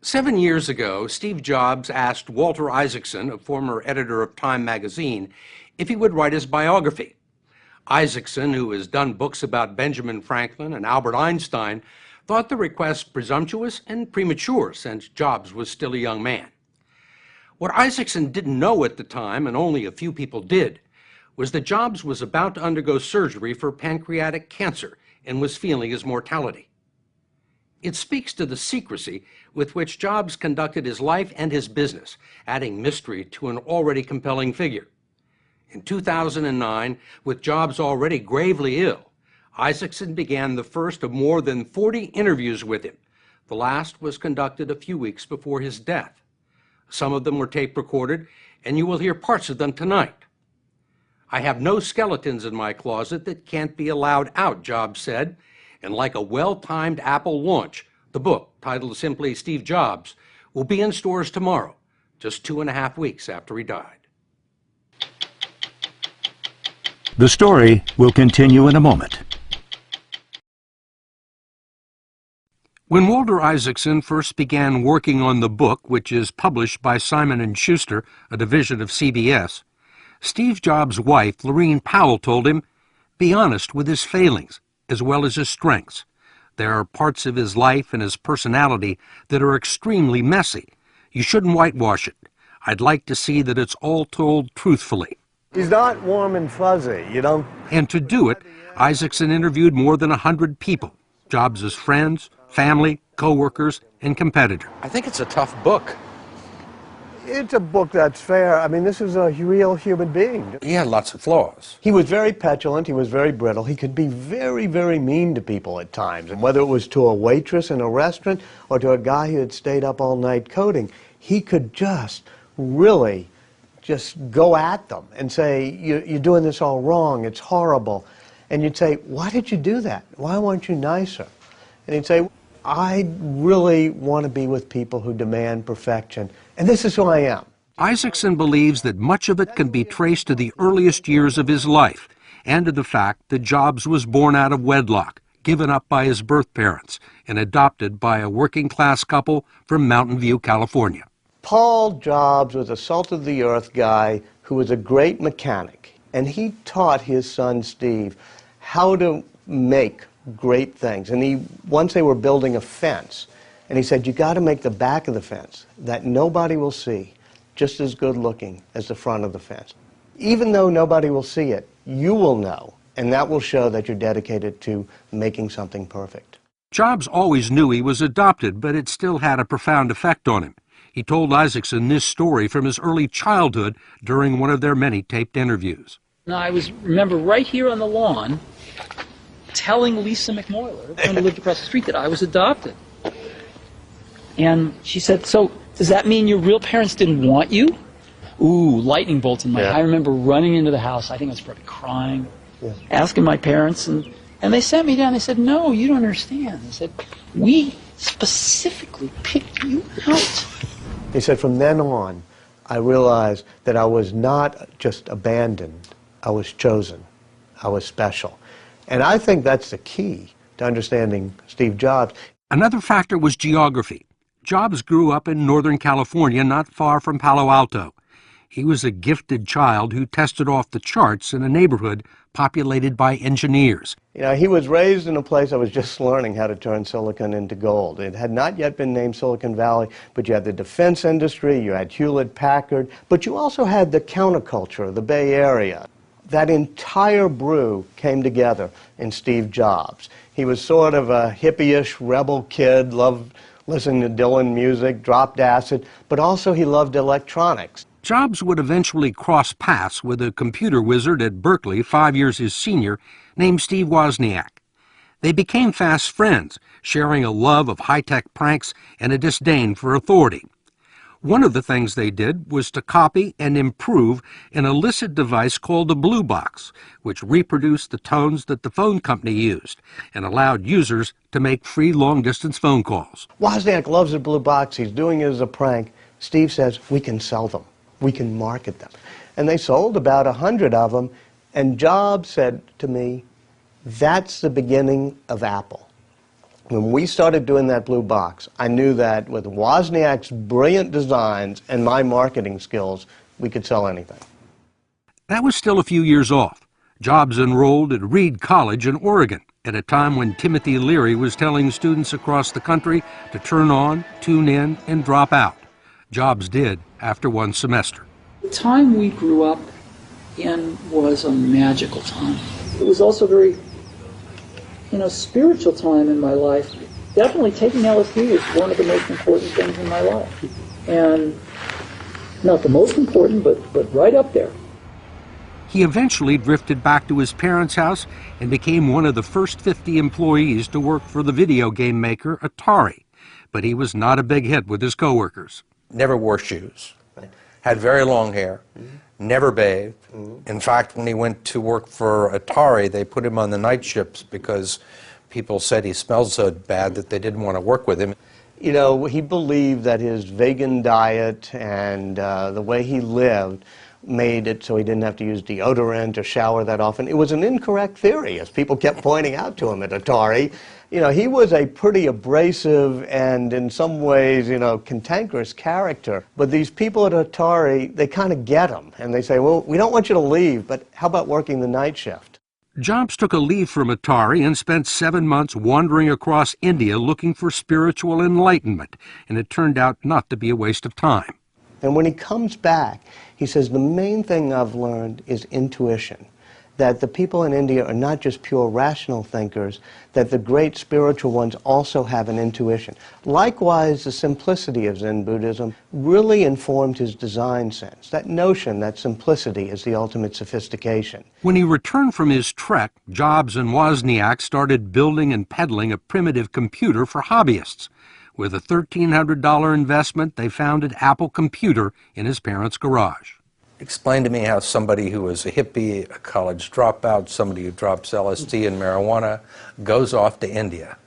7 years ago, Steve Jobs asked Walter Isaacson, a former editor of Time magazine, if he would write his biography. Isaacson, who has done books about Benjamin Franklin and Albert Einstein, thought the request presumptuous and premature since Jobs was still a young man. What Isaacson didn't know at the time, and only a few people did, was that Jobs was about to undergo surgery for pancreatic cancer and was feeling his mortality. It speaks to the secrecy with which Jobs conducted his life and his business, adding mystery to an already compelling figure. In 2009, with Jobs already gravely ill, Isaacson began the first of more than 40 interviews with him. The last was conducted a few weeks before his death. Some of them were tape recorded, and you will hear parts of them tonight. "I have no skeletons in my closet that can't be allowed out," Jobs said. And like a well-timed Apple launch, the book, titled simply Steve Jobs, will be in stores tomorrow, just 2.5 weeks after he died. The story will continue in a moment. When Walter Isaacson first began working on the book, which is published by Simon & Schuster, a division of CBS, Steve Jobs' wife, Lorene Powell, told him, "Be honest with his failings, as well as his strengths. There are parts of his life and his personality that are extremely messy. You shouldn't whitewash it. I'd like to see that it's all told truthfully." He's not warm and fuzzy, you know. And to do it, Isaacson interviewed more than 100 people, Jobs' friends, family, co-workers, and competitors. I think it's a tough book. It's a book that's fair. I mean, this is a real human being. He had lots of flaws. He was very petulant, he was very brittle, he could be very, very mean to people at times. And whether it was to a waitress in a restaurant or to a guy who had stayed up all night coding, he could just really just go at them and say, you're doing this all wrong, it's horrible. And you'd say, why did you do that? Why weren't you nicer? And he'd say, I really want to be with people who demand perfection, and this is who I am. Isaacson believes that much of it can be traced to the earliest years of his life and to the fact that Jobs was born out of wedlock, given up by his birth parents, and adopted by a working-class couple from Mountain View, California. Paul Jobs was a salt-of-the-earth guy who was a great mechanic, and he taught his son Steve how to make great things. And once they were building a fence, and he said, you got to make the back of the fence that nobody will see just as good looking as the front of the fence. Even though nobody will see it, you will know, and that will show that you're dedicated to making something perfect. Jobs always knew he was adopted, but it still had a profound effect on him. He told Isaacson this story from his early childhood during one of their many taped interviews. Now, I remember right here on the lawn telling Lisa McMoyler, who lived across the street, that I was adopted. And she said, so does that mean your real parents didn't want you? Ooh, lightning bolt in my eye. I remember running into the house. I think I was probably crying, asking my parents, and they sat me down. They said, no, you don't understand. They said, we specifically picked you out. He said, from then on, I realized that I was not just abandoned. I was chosen. I was special. And I think that's the key to understanding Steve Jobs. Another factor was geography. Jobs grew up in Northern California, not far from Palo Alto. He was a gifted child who tested off the charts in a neighborhood populated by engineers. You know, he was raised in a place that was just learning how to turn silicon into gold. It had not yet been named Silicon Valley, but you had the defense industry, you had Hewlett-Packard, but you also had the counterculture of the Bay Area. That entire brew came together in Steve Jobs. He was sort of a hippie-ish rebel kid, loved listening to Dylan music, dropped acid, but also he loved electronics. Jobs would eventually cross paths with a computer wizard at Berkeley, 5 years his senior, named Steve Wozniak. They became fast friends, sharing a love of high-tech pranks and a disdain for authority. One of the things they did was to copy and improve an illicit device called a blue box, which reproduced the tones that the phone company used and allowed users to make free long-distance phone calls. Wozniak loves the blue box. He's doing it as a prank. Steve says, we can sell them. We can market them. And they sold about 100 of them, and Jobs said to me, that's the beginning of Apple. When we started doing that blue box, I knew that with Wozniak's brilliant designs and my marketing skills, we could sell anything. That was still a few years off. Jobs enrolled at Reed College in Oregon at a time when Timothy Leary was telling students across the country to turn on, tune in, and drop out. Jobs did after one semester. The time we grew up in was a magical time. It was also a very, spiritual time in my life. Definitely taking LSD was one of the most important things in my life. And not the most important, but right up there. He eventually drifted back to his parents' house and became one of the first 50 employees to work for the video game maker Atari. But he was not a big hit with his coworkers. Never wore shoes. Had very long hair. Never bathed. In fact, when he went to work for Atari, they put him on the night shifts because people said he smelled so bad that they didn't want to work with him. He believed that his vegan diet and the way he lived made it so he didn't have to use deodorant or shower that often. It was an incorrect theory, as people kept pointing out to him at Atari. He was a pretty abrasive and in some ways, cantankerous character. But these people at Atari, they kind of get him. And they say, well, we don't want you to leave, but how about working the night shift? Jobs took a leave from Atari and spent 7 months wandering across India looking for spiritual enlightenment, and it turned out not to be a waste of time. And when he comes back, he says, the main thing I've learned is intuition, that the people in India are not just pure rational thinkers, that the great spiritual ones also have an intuition. Likewise, the simplicity of Zen Buddhism really informed his design sense, that notion that simplicity is the ultimate sophistication. When he returned from his trek, Jobs and Wozniak started building and peddling a primitive computer for hobbyists. With a $1,300 investment, they founded Apple Computer in his parents' garage. Explain to me how somebody who is a hippie, a college dropout, somebody who drops LSD and marijuana, goes off to India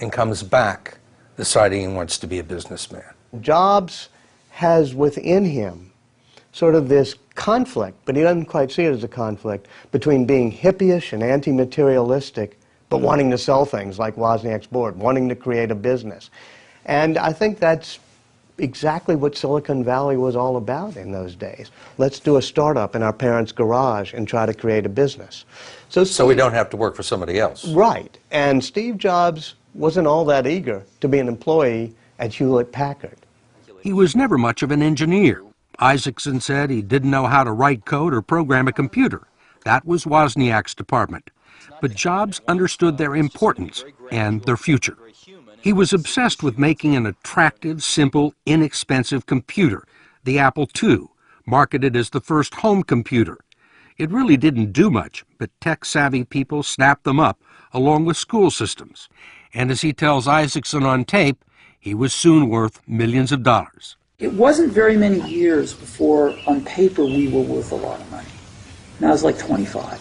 and comes back deciding he wants to be a businessman. Jobs has within him sort of this conflict, but he doesn't quite see it as a conflict, between being hippie-ish and anti-materialistic but wanting to sell things like Wozniak's board, wanting to create a business. And I think that's exactly what Silicon Valley was all about in those days. Let's do a startup in our parents' garage and try to create a business. So we don't have to work for somebody else. Right. And Steve Jobs wasn't all that eager to be an employee at Hewlett-Packard. He was never much of an engineer. Isaacson said he didn't know how to write code or program a computer. That was Wozniak's department. But Jobs understood their importance and their future. He was obsessed with making an attractive, simple, inexpensive computer, the Apple II, marketed as the first home computer. It really didn't do much, but tech-savvy people snapped them up, along with school systems. And as he tells Isaacson on tape, he was soon worth millions of dollars. It wasn't very many years before, on paper, we were worth a lot of money. And I was like 25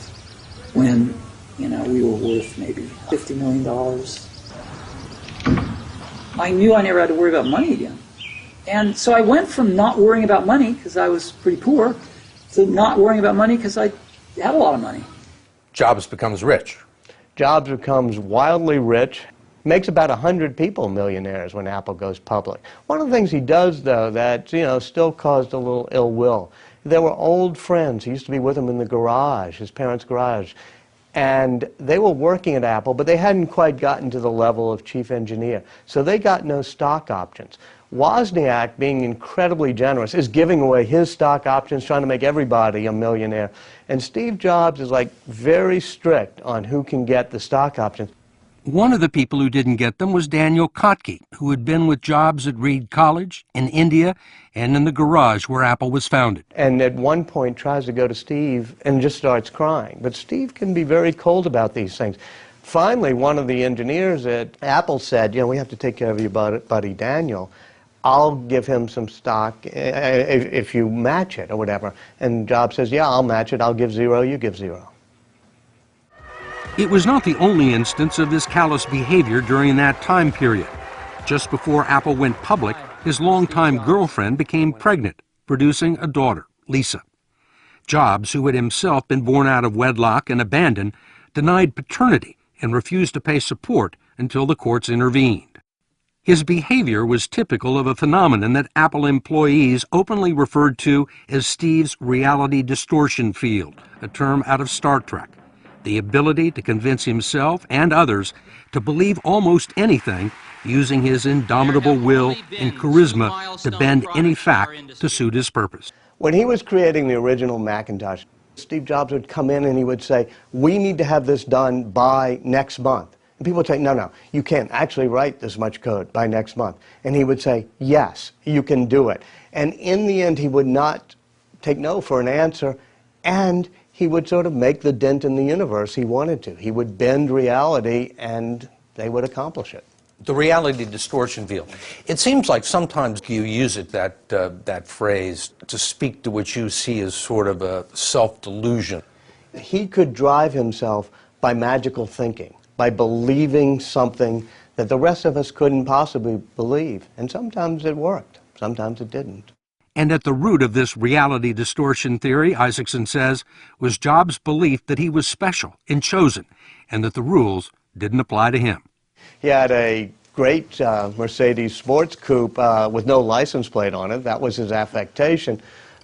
when, we were worth maybe $50 million. I knew I never had to worry about money again. And so I went from not worrying about money, because I was pretty poor, to not worrying about money because I had a lot of money. Jobs becomes rich. Jobs becomes wildly rich, makes about 100 people millionaires when Apple goes public. One of the things he does, though, that, still caused a little ill will, there were old friends. He used to be with him in the garage, his parents' garage. And they were working at Apple, but they hadn't quite gotten to the level of chief engineer. So they got no stock options. Wozniak, being incredibly generous, is giving away his stock options, trying to make everybody a millionaire. And Steve Jobs is very strict on who can get the stock options. One of the people who didn't get them was Daniel Kotke, who had been with Jobs at Reed College, in India, and in the garage where Apple was founded. And at one point tries to go to Steve and just starts crying. But Steve can be very cold about these things. Finally, one of the engineers at Apple said, we have to take care of your buddy Daniel. I'll give him some stock if you match it or whatever. And Jobs says, yeah, I'll match it. I'll give zero, you give zero. It was not the only instance of his callous behavior during that time period. Just before Apple went public, his longtime girlfriend became pregnant, producing a daughter, Lisa. Jobs, who had himself been born out of wedlock and abandoned, denied paternity and refused to pay support until the courts intervened. His behavior was typical of a phenomenon that Apple employees openly referred to as Steve's reality distortion field, a term out of Star Trek. The ability to convince himself and others to believe almost anything, using his indomitable will and charisma to bend any fact to suit his purpose. When he was creating the original Macintosh, Steve Jobs would come in and he would say, "We need to have this done by next month." And people would say, "No, you can't actually write this much code by next month." And he would say, "Yes, you can do it." And in the end, he would not take no for an answer, and he would sort of make the dent in the universe he wanted to. He would bend reality, and they would accomplish it. The reality distortion field. It seems like sometimes you use it, that phrase, to speak to what you see as sort of a self-delusion. He could drive himself by magical thinking, by believing something that the rest of us couldn't possibly believe. And sometimes it worked, sometimes it didn't. And at the root of this reality distortion theory, Isaacson says, was Jobs' belief that he was special and chosen, and that the rules didn't apply to him. He had a great Mercedes sports coupe with no license plate on it. That was his affectation.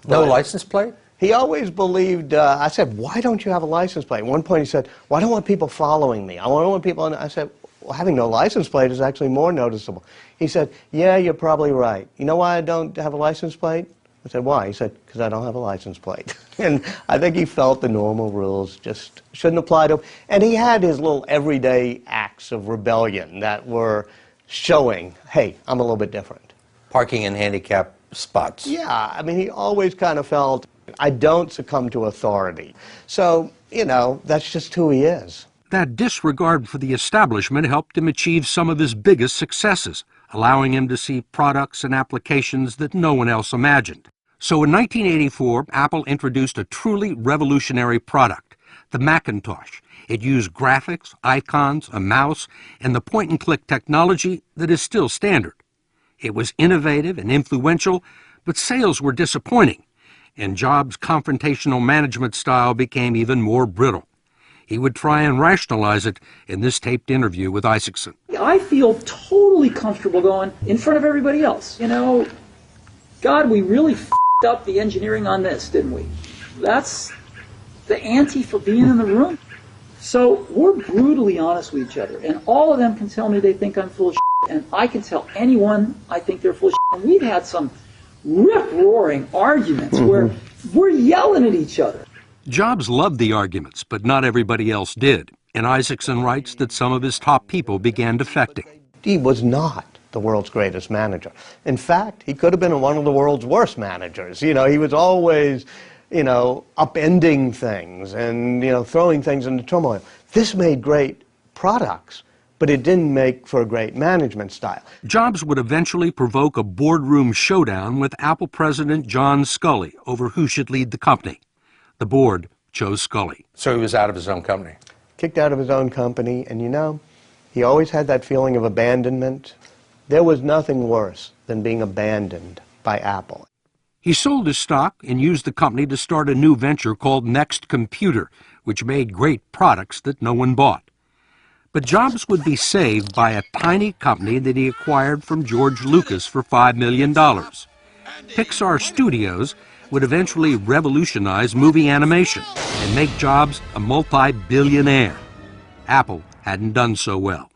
No But license plate? he always believed, I said, "Why don't you have a license plate?" At one point he said, "Well, I don't want people following me. I don't want people," I said, "Well, having no license plate is actually more noticeable." He said, "Yeah, you're probably right. You know why I don't have a license plate?" I said, "Why?" He said, "Because I don't have a license plate." And I think he felt the normal rules just shouldn't apply to him. And he had his little everyday acts of rebellion that were showing, hey, I'm a little bit different. Parking in handicap spots. Yeah, I mean, he always kind of felt, I don't succumb to authority. So, that's just who he is. That disregard for the establishment helped him achieve some of his biggest successes, allowing him to see products and applications that no one else imagined. So in 1984, Apple introduced a truly revolutionary product, the Macintosh. It used graphics, icons, a mouse, and the point-and-click technology that is still standard. It was innovative and influential, but sales were disappointing, and Jobs' confrontational management style became even more brittle. He would try and rationalize it in this taped interview with Isaacson. I feel totally comfortable going in front of everybody else. God, we really f***ed up the engineering on this, didn't we? That's the ante for being in the room. So we're brutally honest with each other, and all of them can tell me they think I'm full of shit, and I can tell anyone I think they're full of shit. And we've had some rip-roaring arguments where we're yelling at each other. Jobs loved the arguments, but not everybody else did, and Isaacson writes that some of his top people began defecting. He was not the world's greatest manager. In fact, he could have been one of the world's worst managers. He was always, upending things and, throwing things into turmoil. This made great products, but it didn't make for a great management style. Jobs would eventually provoke a boardroom showdown with Apple President John Sculley over who should lead the company. The board chose Sculley. So he was out of his own company. Kicked out of his own company, and he always had that feeling of abandonment. There was nothing worse than being abandoned by Apple. He sold his stock and used the company to start a new venture called Next Computer, which made great products that no one bought. But Jobs would be saved by a tiny company that he acquired from George Lucas for $5 million. Pixar Studios would eventually revolutionize movie animation and make Jobs a multi-billionaire. Apple hadn't done so well.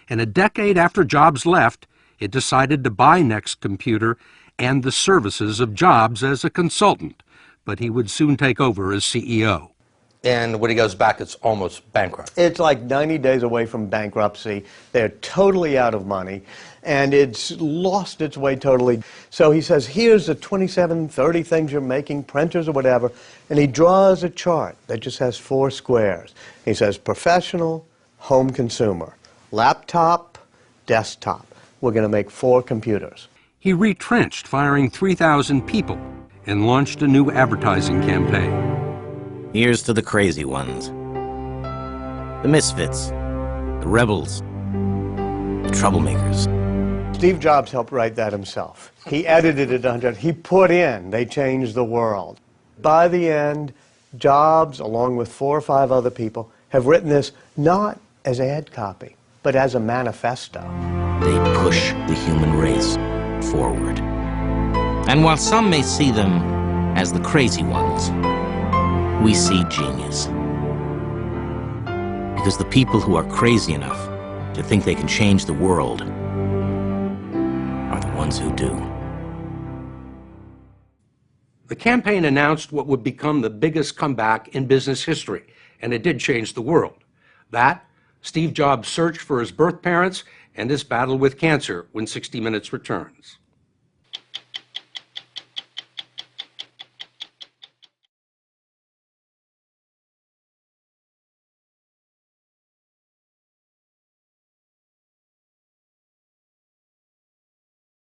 And a decade after Jobs left, it decided to buy Next Computer and the services of Jobs as a consultant, but he would soon take over as CEO. And when he goes back, it's almost bankrupt. It's like 90 days away from bankruptcy. They're totally out of money, and it's lost its way totally. So he says, here's the 27, 30 things you're making, printers or whatever, and he draws a chart that just has 4 squares. He says, professional, home consumer, laptop, desktop. We're going to make 4 computers. He retrenched, firing 3,000 people, and launched a new advertising campaign. Here's to the crazy ones, the misfits, the rebels, the troublemakers. Steve Jobs helped write that himself. He edited it under, he put in, they changed the world. By the end, Jobs, along with 4 or 5 other people, have written this not as ad copy, but as a manifesto. They push the human race forward. And while some may see them as the crazy ones, we see genius. Because the people who are crazy enough to think they can change the world are the ones who do. The campaign announced what would become the biggest comeback in business history, and it did change the world. That, Steve Jobs' search for his birth parents, and his battle with cancer when 60 Minutes returns.